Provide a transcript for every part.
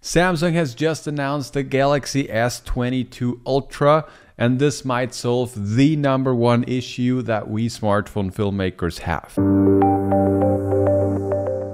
Samsung has just announced the Galaxy S22 Ultra, and this might solve the #1 issue that we smartphone filmmakers have.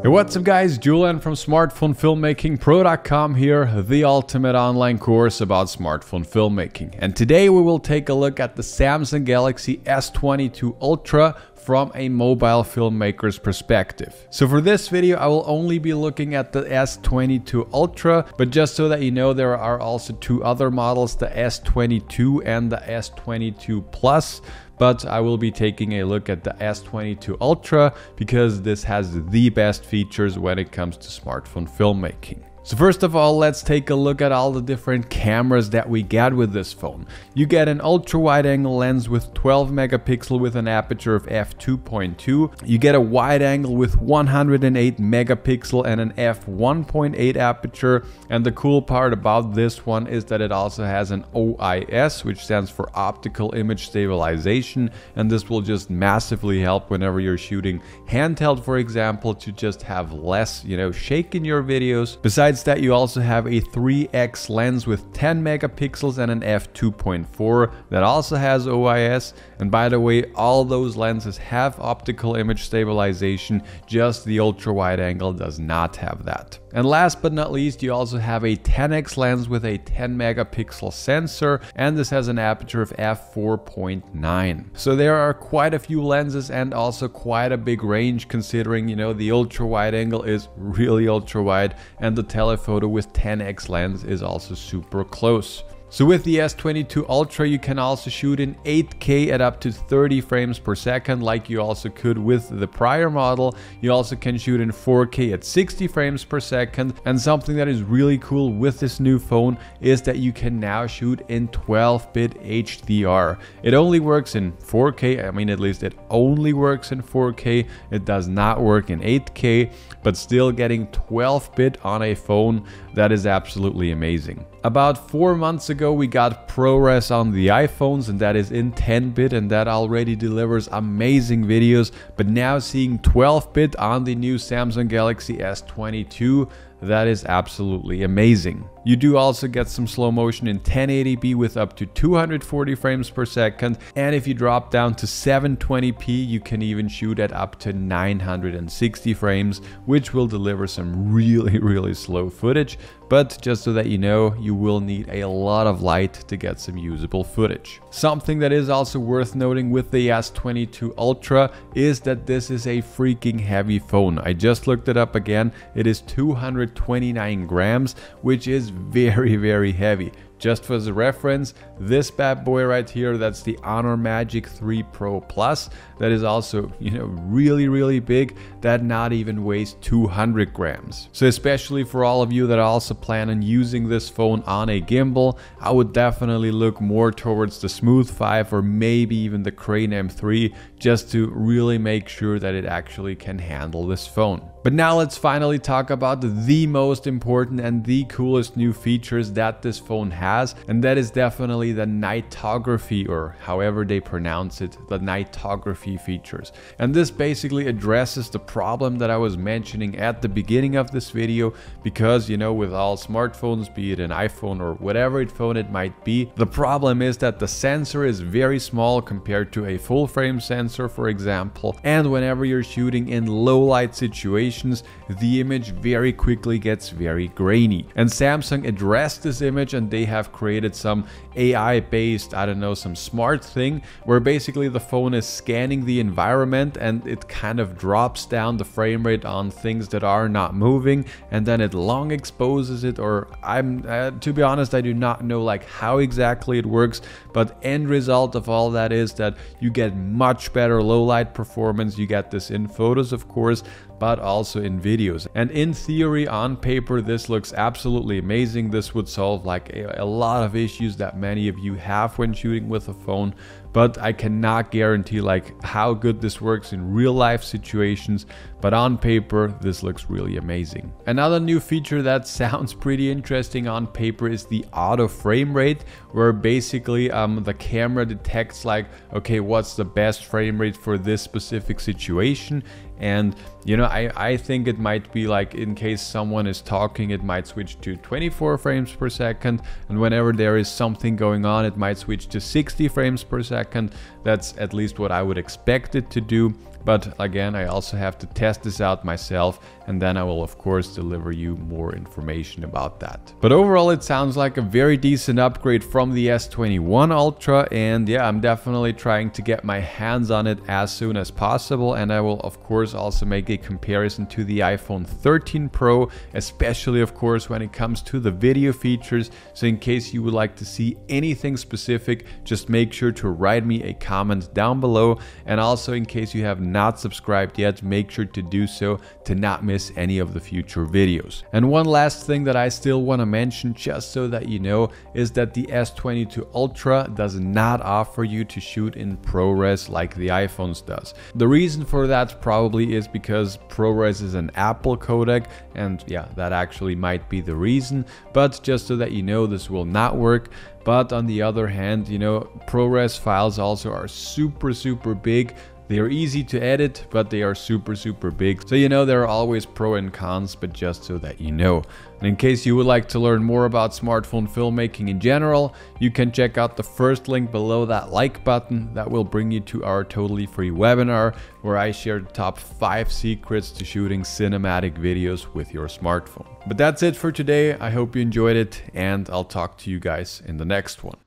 Hey, what's up guys, Julian from smartphonefilmmakingpro.com here, the ultimate online course about smartphone filmmaking. And today we will take a look at the Samsung Galaxy S22 Ultra from a mobile filmmaker's perspective. So for this video I will only be looking at the S22 Ultra, but just so that you know, there are also two other models, the S22 and the S22 Plus. But I will be taking a look at the S22 Ultra because this has the best features when it comes to smartphone filmmaking. So first of all, let's take a look at all the different cameras that we get with this phone. You get an ultra wide angle lens with 12 megapixel with an aperture of f2.2. You get a wide angle with 108 megapixel and an f1.8 aperture. And the cool part about this one is that it also has an OIS, which stands for optical image stabilization. And this will just massively help whenever you're shooting handheld, for example, to just have less, shake in your videos. Besides that, you also have a 3x lens with 10 megapixels and an f2.4 that also has OIS. And by the way, all those lenses have optical image stabilization, just the ultra wide angle does not have that. And last but not least, you also have a 10x lens with a 10 megapixel sensor, and this has an aperture of f4.9. So there are quite a few lenses and also quite a big range, considering the ultra wide angle is really ultra wide and the telephoto with 10x lens is also super close. So with the S22 Ultra, you can also shoot in 8K at up to 30 frames per second, like you also could with the prior model. You also can shoot in 4K at 60 frames per second. And something that is really cool with this new phone is that you can now shoot in 12-bit HDR. It only works in 4K. I mean, at least it only works in 4K. It does not work in 8K, but still getting 12-bit on a phone, that is absolutely amazing. About 4 months ago, we got ProRes on the iPhones, and that is in 10-bit, and that already delivers amazing videos. But now seeing 12-bit on the new Samsung Galaxy S22, that is absolutely amazing. You do also get some slow motion in 1080p with up to 240 frames per second. And if you drop down to 720p, you can even shoot at up to 960 frames, which will deliver some really slow footage. But just so that you know, you will need a lot of light to get some usable footage. Something that is also worth noting with the S22 Ultra is that this is a freaking heavy phone. I just looked it up again. It is 229 grams, which is very heavy. Just for the reference, this bad boy right here, that's the Honor Magic 3 Pro Plus, that is also, really big, that not even weighs 200 grams. So especially for all of you that also plan on using this phone on a gimbal, I would definitely look more towards the Smooth 5 or maybe even the Crane M3, just to really make sure that it actually can handle this phone. But now let's finally talk about the most important and the coolest new features that this phone has, and that is definitely the Nightography, or however they pronounce it, the Nightography features. And this basically addresses the problem that I was mentioning at the beginning of this video, because with all smartphones, be it an iPhone or whatever phone it might be, the problem is that the sensor is very small compared to a full frame sensor, for example, and whenever you're shooting in low light situations, the image very quickly gets very grainy. And Samsung addressed this image, and they have created some AI based, some smart thing where basically the phone is scanning the environment and it kind of drops down the frame rate on things that are not moving, and then it long exposes it, or to be honest, I do not know how exactly it works, but end result of all that is that you get much better low light performance. You get this in photos, of course, but also in videos. And in theory, on paper, this looks absolutely amazing. This would solve a lot of issues that many of you have when shooting with a phone. but I cannot guarantee like how good this works in real life situations. But on paper, this looks really amazing. Another new feature that sounds pretty interesting on paper is the auto frame rate, where basically the camera detects like, okay, what's the best frame rate for this specific situation. And you know, I think it might be like, in case someone is talking, it might switch to 24 frames per second, and whenever there is something going on, it might switch to 60 frames per second. That's at least what I would expect it to do. But again, I also have to test this out myself, and then I will of course deliver you more information about that. But overall, it sounds like a very decent upgrade from the S21 Ultra, and yeah, I'm definitely trying to get my hands on it as soon as possible. And I will of course also make a comparison to the iPhone 13 Pro, especially of course when it comes to the video features. So in case you would like to see anything specific, just make sure to write me a comment down below. And also, in case you have not subscribed yet, make sure to do so to not miss any of the future videos. And one last thing that I still want to mention, just so that you know, is that the S22 Ultra does not offer you to shoot in ProRes like the iPhones does. The reason for that probably is because ProRes is an Apple codec, and yeah, that actually might be the reason. But just so that you know, this will not work. But on the other hand, you know, ProRes files also are super big. They are easy to edit, but they are super big. So you know, there are always pro and cons, but just so that you know. And in case you would like to learn more about smartphone filmmaking in general, you can check out the first link below that like button. That will bring you to our totally free webinar, where I share the top 5 secrets to shooting cinematic videos with your smartphone. But that's it for today. I hope you enjoyed it, and I'll talk to you guys in the next one.